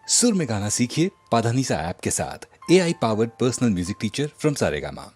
सुर में गाना सीखिए पाधानीसा ऐप के साथ। AI powered personal music teacher from Saregama.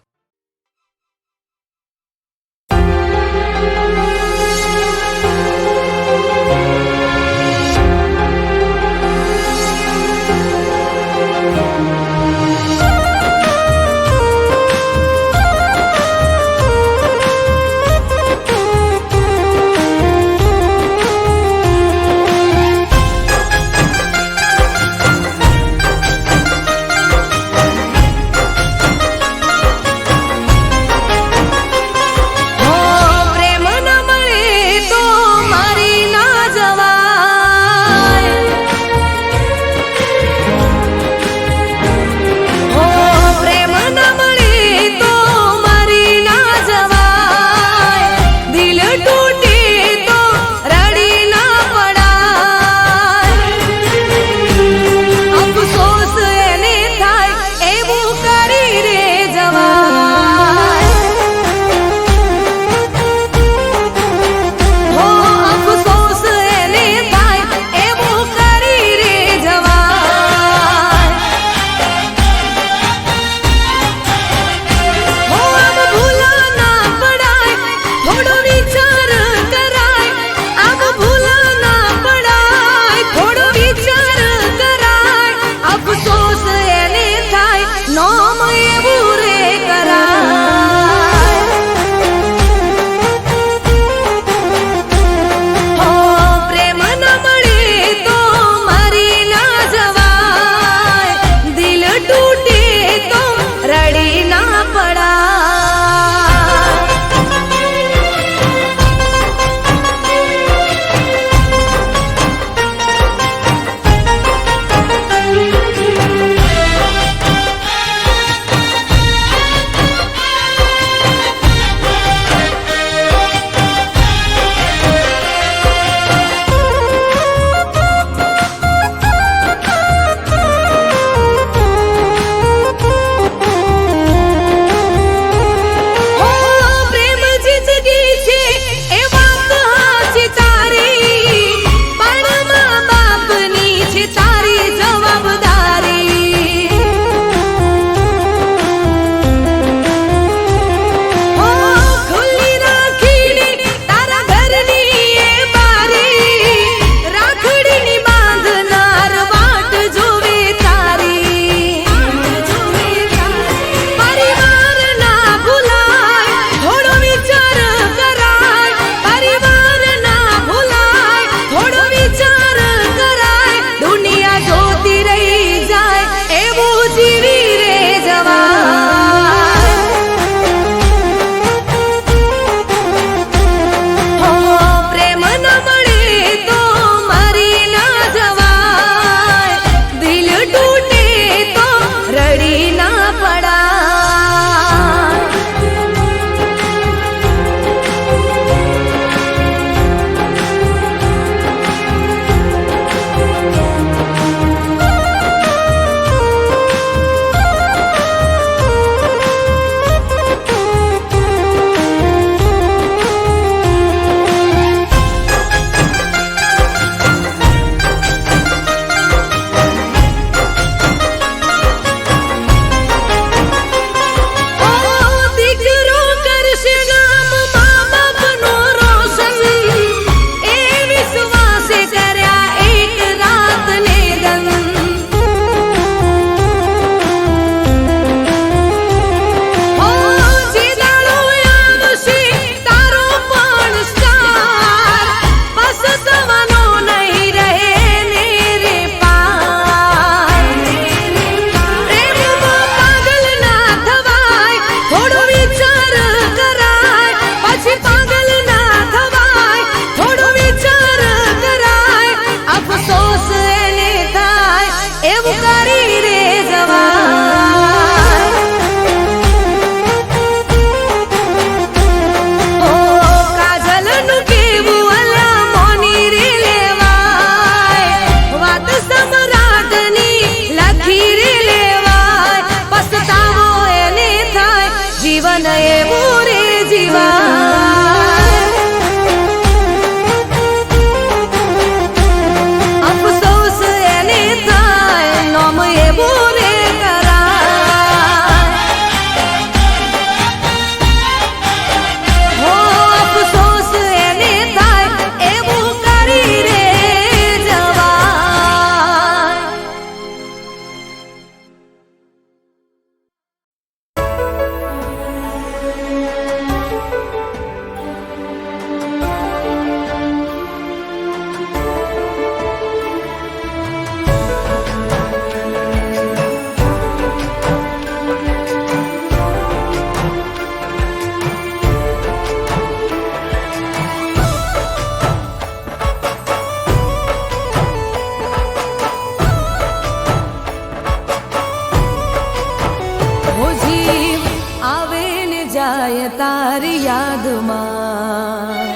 યાદમાં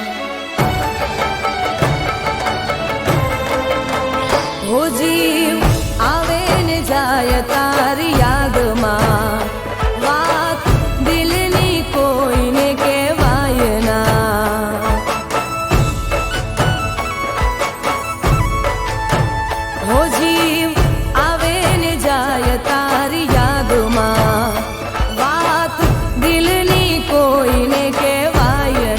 હો જીવ આવે ને જાય તારી યાદમાં વાત દિલની કોઈને કહેવાય ના હો જીવ આવે ને જાય તારી યાદમાં વાત દિલની કોઈને કહેવાય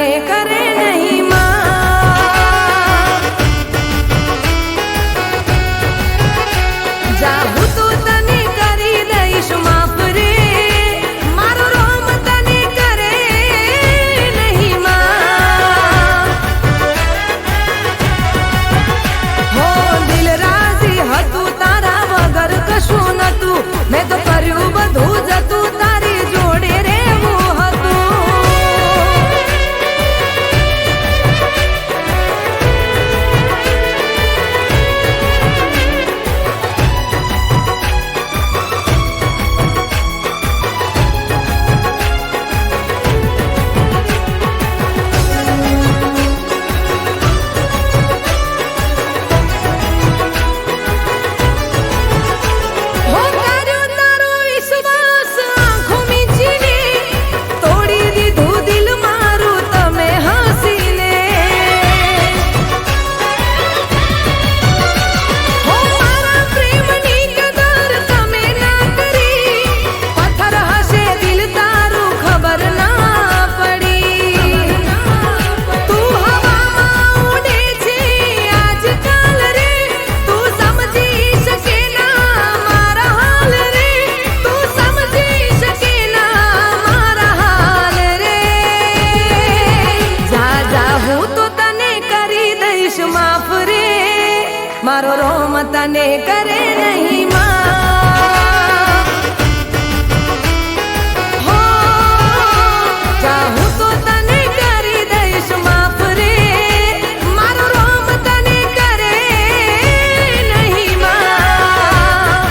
તને કરે નહીં માં જા હું તો તને કરી દઈશ માફ રે મારો રોમ તને કરે નહીં માં હો દિલ રાજી હતું તારા વગર કશું નતું મેં તો કર્યું બધું જતું તારી જોડે રહેવું હતું હો કર્યો તારો વિશ્વાસ આંખો મીચીને તોડી દીધું દિલ મારું તમે હસીને હો મારા પ્રેમની કદર તમે ના કરી પથ્થર હશે દિલ તારું ખબર ના પડી તું હવામાં ઉડે છે આજકાલ રે તું સમજી શકે ના મારા હાલ રે તું સમજી શકે ના મારા હાલ રે જા જા હું તો તને કરી દઈશ માફ રે મારો રોમ તને કરે નહીં માં હો જા હું તો તને કરી દઈશ માફ રે મારો રોમ તને કરે નહીં માં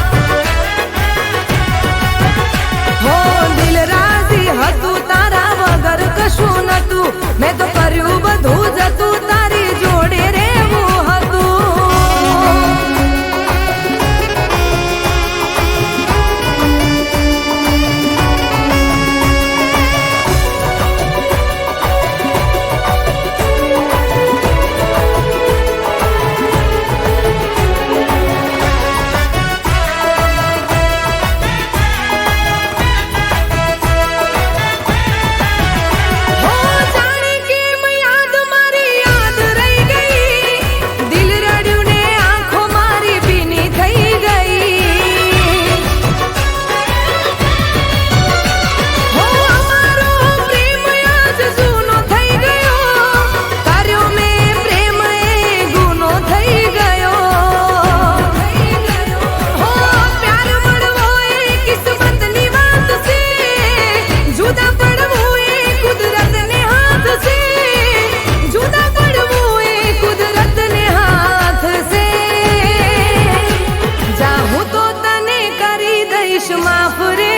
હો દિલ રાજી હતું તારા વગર કશું નતું મેં તો કર્યું બધું જતું તારી જોડે રહેવું હતું હો જાણે કેમ યાદ મારી યાદ રહી ગઈ દિલ રડ્યું ને આંખો મારી ભીની થઈ ગઈ હો અમારો પ્રેમ આજ જૂનો થઈ ગયો કર્યો મેં પ્રેમ એ ગુનો થઈ ગયો હો પ્યાર મળવો એ કિસ્મતની વાત છે જુદા પડવું એ કુદરતને હાથ છે જુદા પડવું એ કુદરતને હાથ છે જા હું તો તને કરી દઈશ માફ રે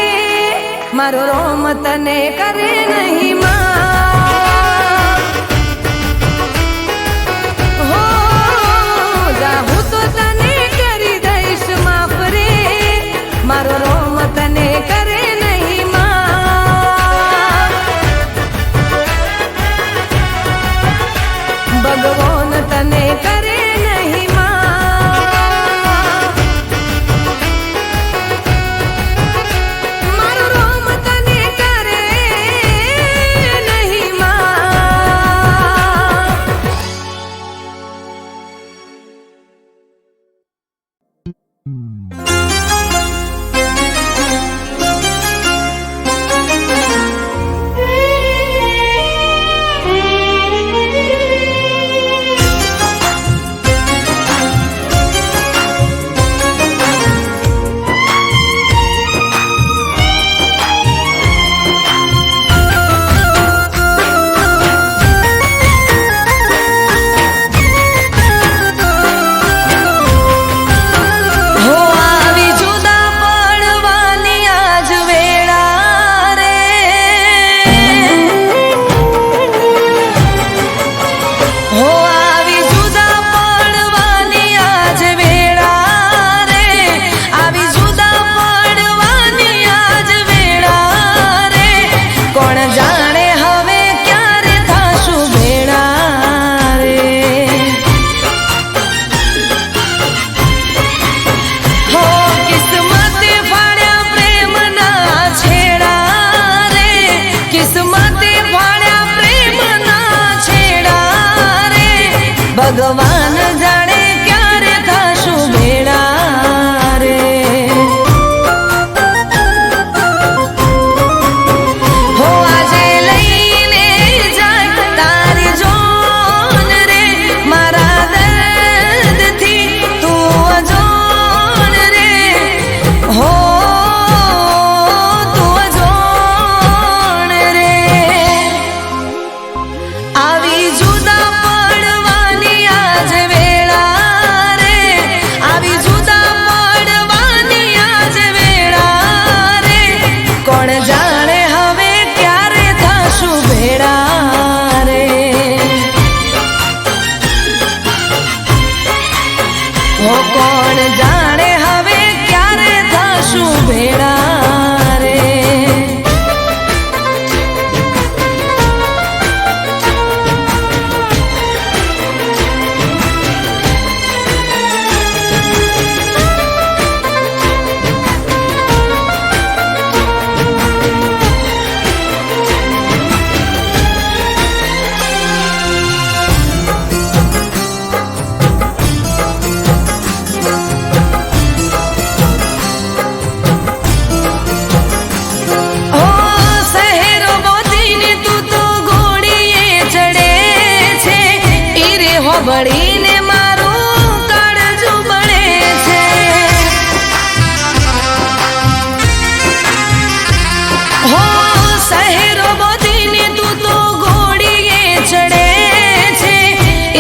મારો રોમ તને કરે નહીં માં હો જા હું તો તને કરી દઈશ માફ રે મારો રોમ તને કરે નહીં માં ભગવાન તને કરે નહીં માં મારો રોમ તને કરે ભગવાન જાણે ક્યારે થશું ભેળા રે. હો આજે લઈને જાય તારી જોન રે, મારા દર્દથી તું અજોન રે. હો તું અજોન રે. આવી જુદા પડવાની આજ વેળા રે, આવી જુદા પડવાની આજ વેળા રે. કોણ જાણે હવે ક્યારે થશું ભેળા રે. હો કોણ જાણે હવે ક્યારે થશું ભેળા રે. ઓ શહેરો બોધીને તું તો ઘોડીએ ચડે છે, ઈરે હોબળીને મારું કાળજું બળે છે. હો શહેરો બોધીને તું તો ઘોડીએ ચડે છે,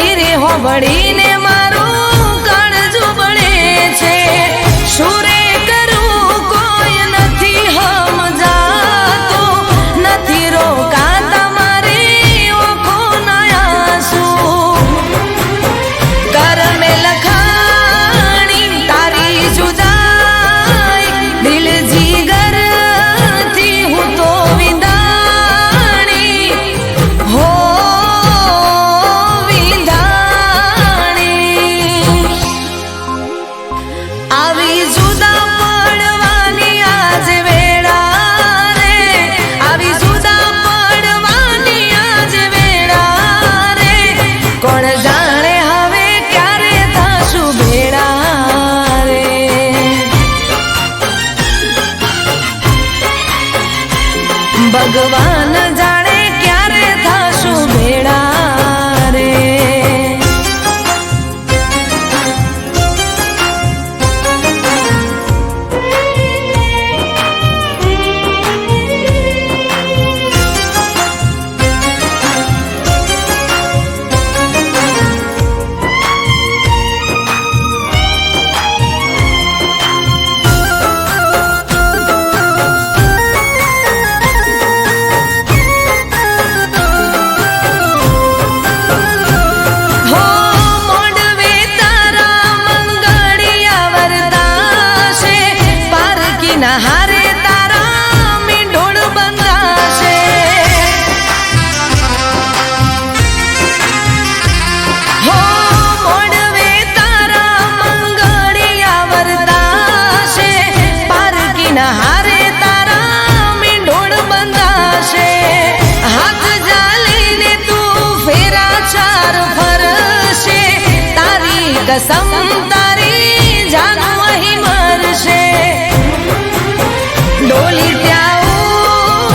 ઈરે હોબળીને મારું કાળજું બળે છે. શું રે કરું કોઈ નથી સમજાતું, નથી રોકાતા મારી ઓખોના આંસુ. કરમે લખાણી તારી જુદાઈ, દિલ જીગરથી હું તો વિંધાણી. હો વિંધાણી. આવી જુદા પડવાની આજ વેળા રે, આવી જુદા પડવાની આજ વેળા રે. કોણ જાણે હવે ક્યારે થશું ભેળા રે. ભગવાન જાણે ક્યારે થશું ભેળા રે. હો મોડવે તારા મંગળિયા વરદાશે, પારકીના હારે તારા મીંઢોળ બંધાશે. હો મોડવે તારા મંગળિયા વરદાશે, પારકીના હારે તારા મીંઢોળ બંધાશે. હાથ જાલીને તું ફેરા ચાર ફરશે, તારી કસમ તારી જાન અહીં મરશે. ડોલી ત્યાં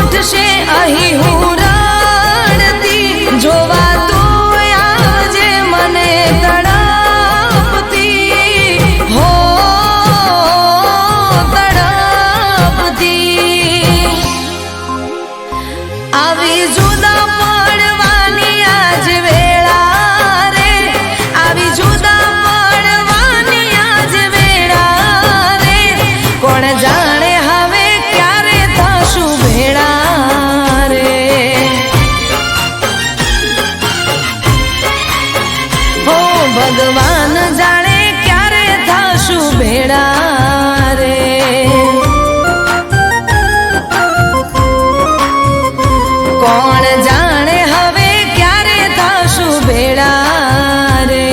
ઉઠશે અહીં હું રડતી, જોવા તું આવજે મને તડપતી. હો તડપતી. આવી જુદા પડવાની આજ વેળા રે, આવી જુદા પડવાની આજ વેળા રે. કોણ જાણે હવે ક્યારે થશું ભેળા રે. હો ભગવાન જાણે ક્યારે થશું ભેળા રે. કોણ જાણે હવે ક્યારે થશું ભેળા રે.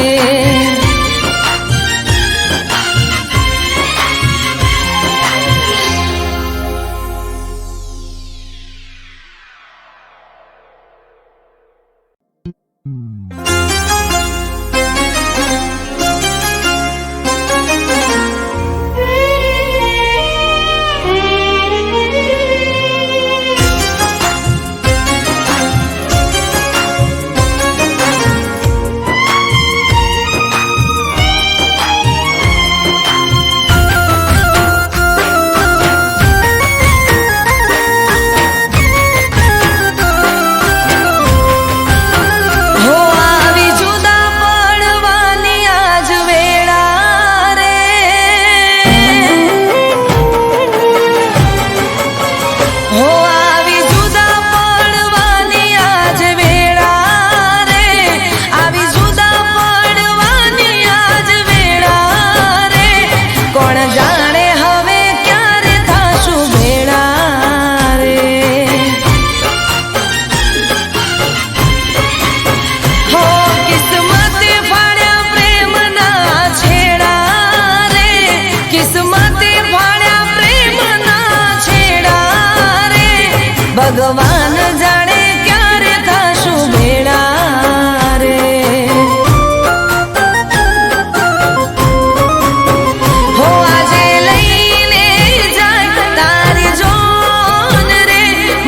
ભગવાન જાણે ક્યારે થશું ભેળા રે. હો આજે લઈને જાય તારી જોન રે,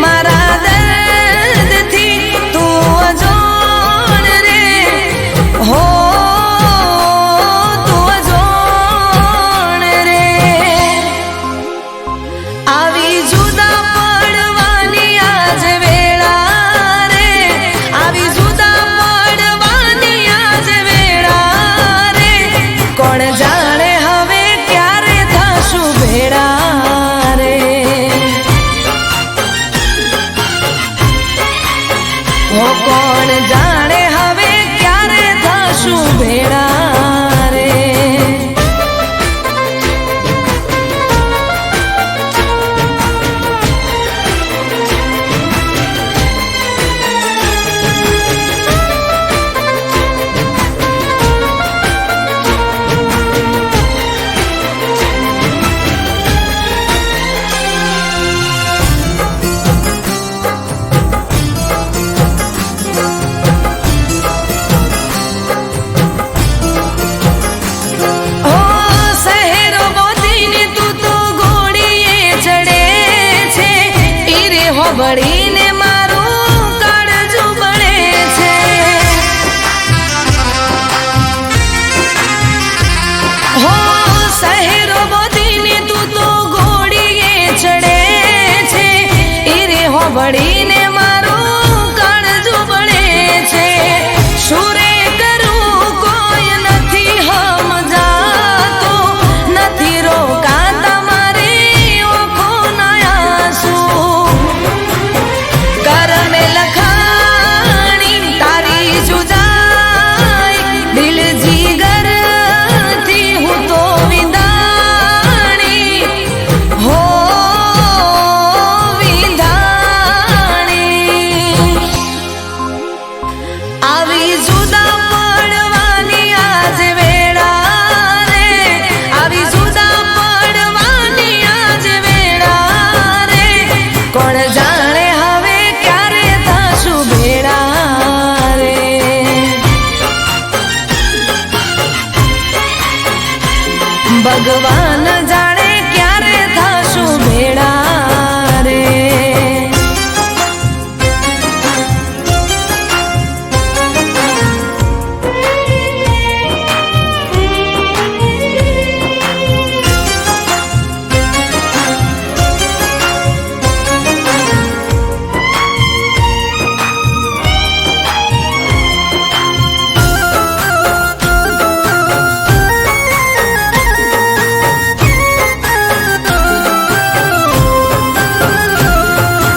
મારા દર્દથી તું અજોણ રે. હો તું અજોણ રે. આવી જુદા પડવાની આજ વેળા રે, આવી જુદા પડવાની આજ વેળા રે. કોણ જાણે હવે ક્યારે થશું ભેળા રે. હો કોણ જાણે હવે ક્યારે થશું ભેળા રે. ઓ શહેરો બોધીને તું તો ઘોડીએ ચડે છે, ઈરે હોબળીને મારું કાળજું બળે છે. હો શહેરો બોધીને તું તો ઘોડીએ ચડે છે, ઈરે હોબળીને મારું કાળજું બળે છે. શું રે કરું કોઈ નથી સમજાતો, નથી રોકાતા મારી આંખોના આંસુ. કરમે લખાણી તારી જુદાઈ, દિલ જીગરથી હું તો વિંધાણી. હો વિંધાણી. આવી જુદા પડવાની આજ વેળા રે, આવી જુદા પડવાની આજ વેળા રે. કોણ જાણે હવે ક્યારે થશું ભેળા રે. ભગવાન જાણે ક્યારે થશું ભેળા રે.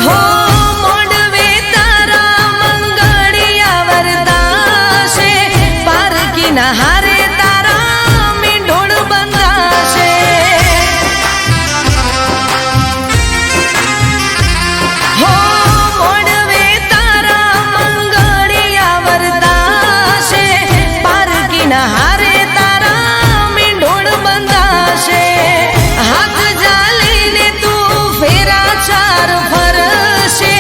હો મોડવે તારા મંગળિયા વરદાશે, પારકીના હારે તારા મીંઢોળ બંધાશે. હો મોડવે તારા મંગળિયા વરદાશે, પારકીના હારે તારા મીંઢોળ બંધાશે. હાથ જાલીને તું ફેરા ચાર ફરશે,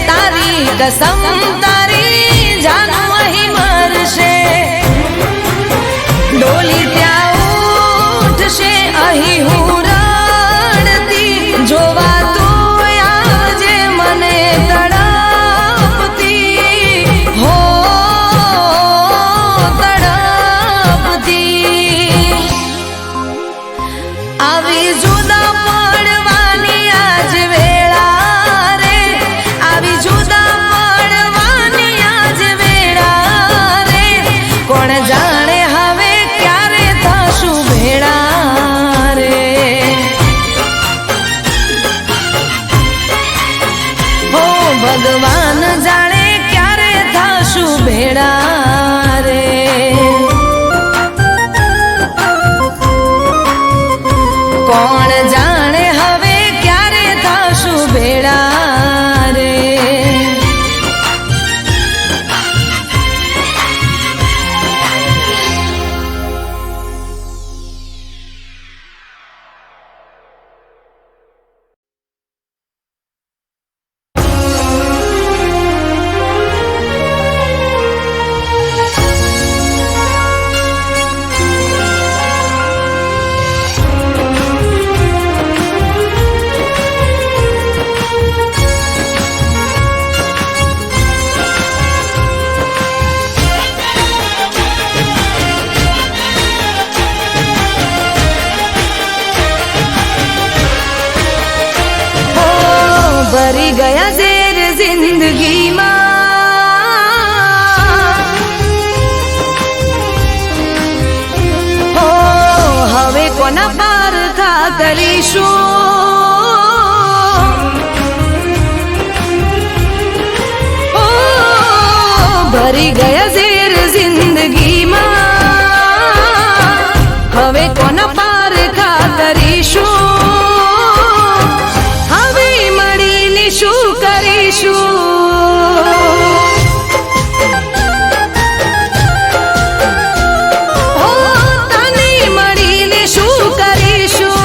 તારી કસમ તારી જાનું અહીં મરશે. ડોલી ત્યાં ઉઠશે અહીં હું રડતી, જોવા તું આવજે મને તડપતી. હો તડપતી. આવી જુદા પડવાની આજ વેળા રે, આવી જુદા પડવાની આજ વેળા રે. કોણ જાણે હવે ક્યારે થશું ભેળા રે. હો ભગવાન જાણે ક્યારે થશું ભેળા રે. કોણ જાણે હવે ક્યારે થશું ભેળા રે. ગયા ઝેર જિંદગીમાં. હો હવે કોના પારખા કરીશું? ઓ ભરી ગયા ઝેર જિંદગીમાં, હવે કોના પારખા કરીશું? હવે મળીને શું કરીશું? ઓ તને મળીને શું કરીશું?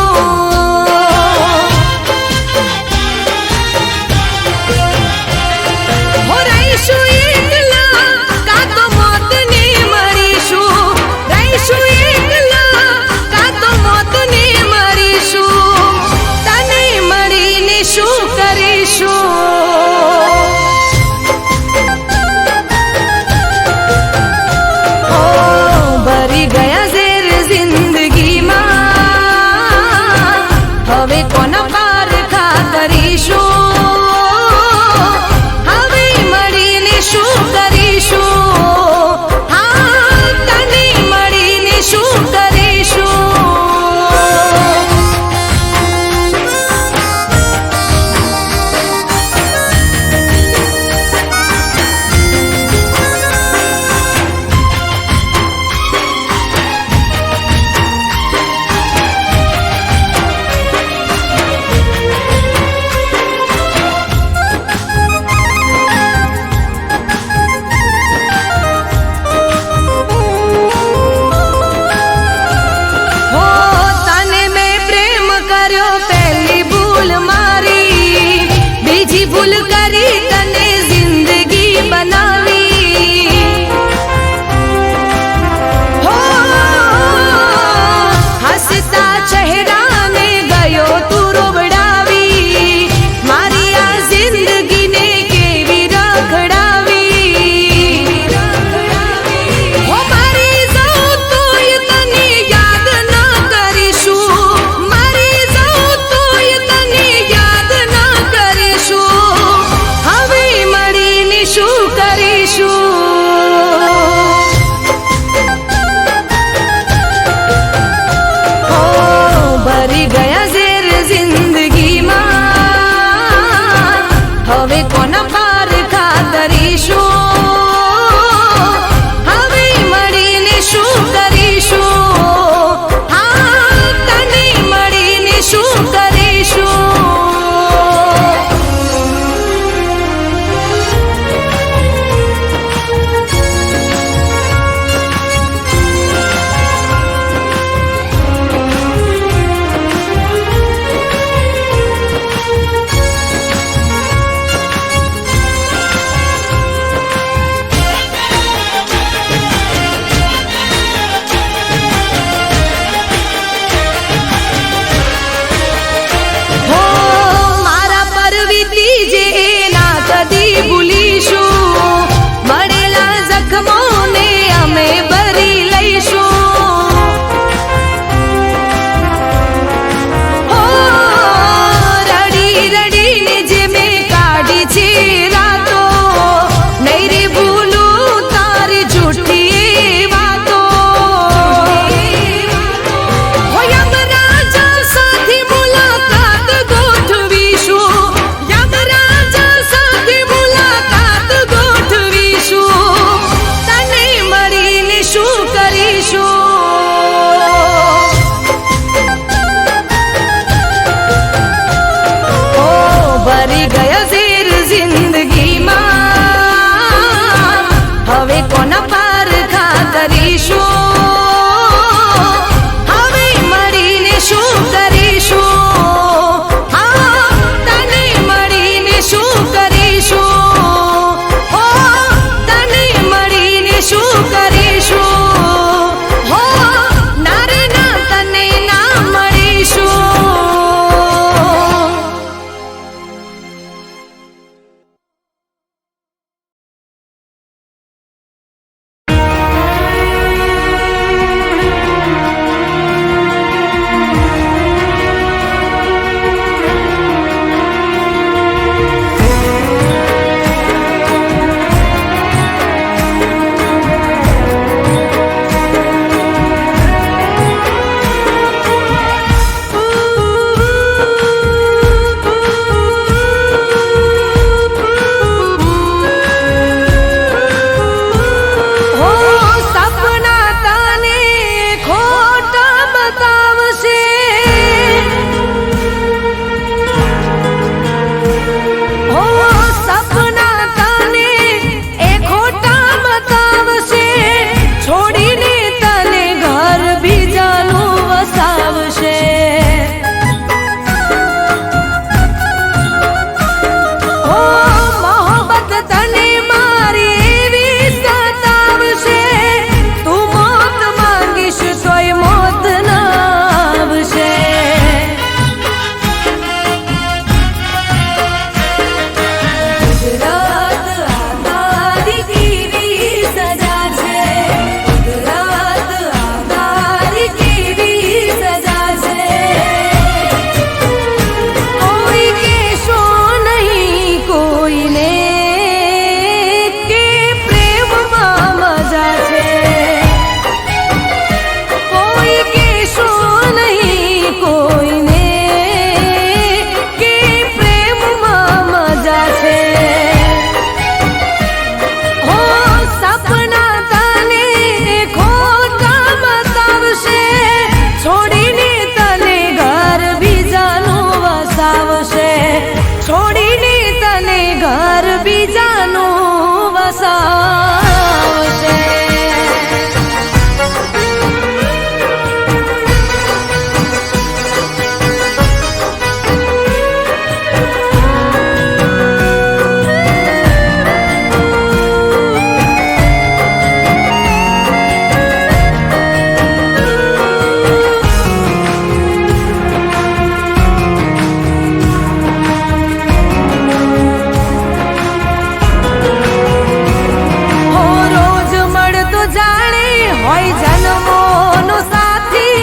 હોય જન્મોનો સાથી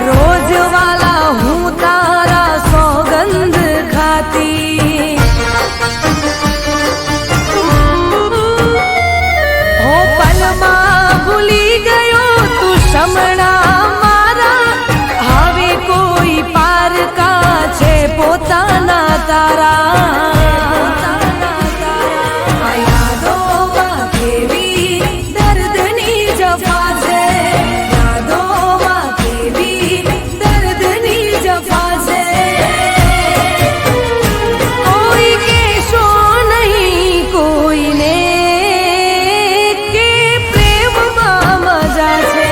રોજ વાલા હું તારા સોગંદ ખાતી હો પલમાં ભૂલી ગયો તું શમણા મારા હવે કોઈ પારકા છે પોતાના તારા આ યાદોમાં કેવી દર્દની જફા છે યાદોમાં કેવી દર્દની જફા છે કોઈ કહેશો નહીં કોઈને કે પ્રેમમાં મજા છે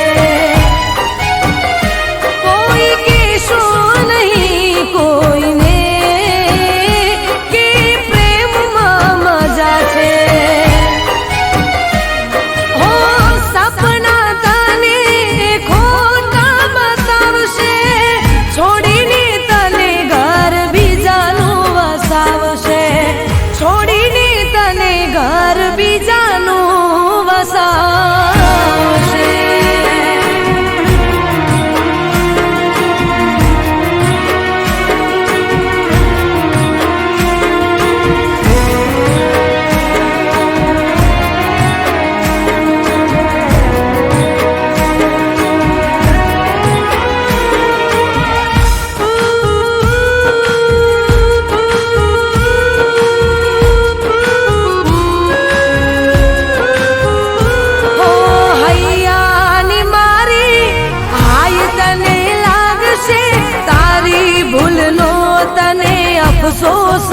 કોઈ કહેશો નહીં કોઈને કે પ્રેમમાં મજા છે હો સપના તને ખોટા બતાવશે છોડીને તને ઘર બીજાનું વસાવશે છોડીને તને ઘર બીજાનું વસાવશે હો હૈયાની મારી હાય તને લાગશે તારી ભૂલનો તને અફસોસ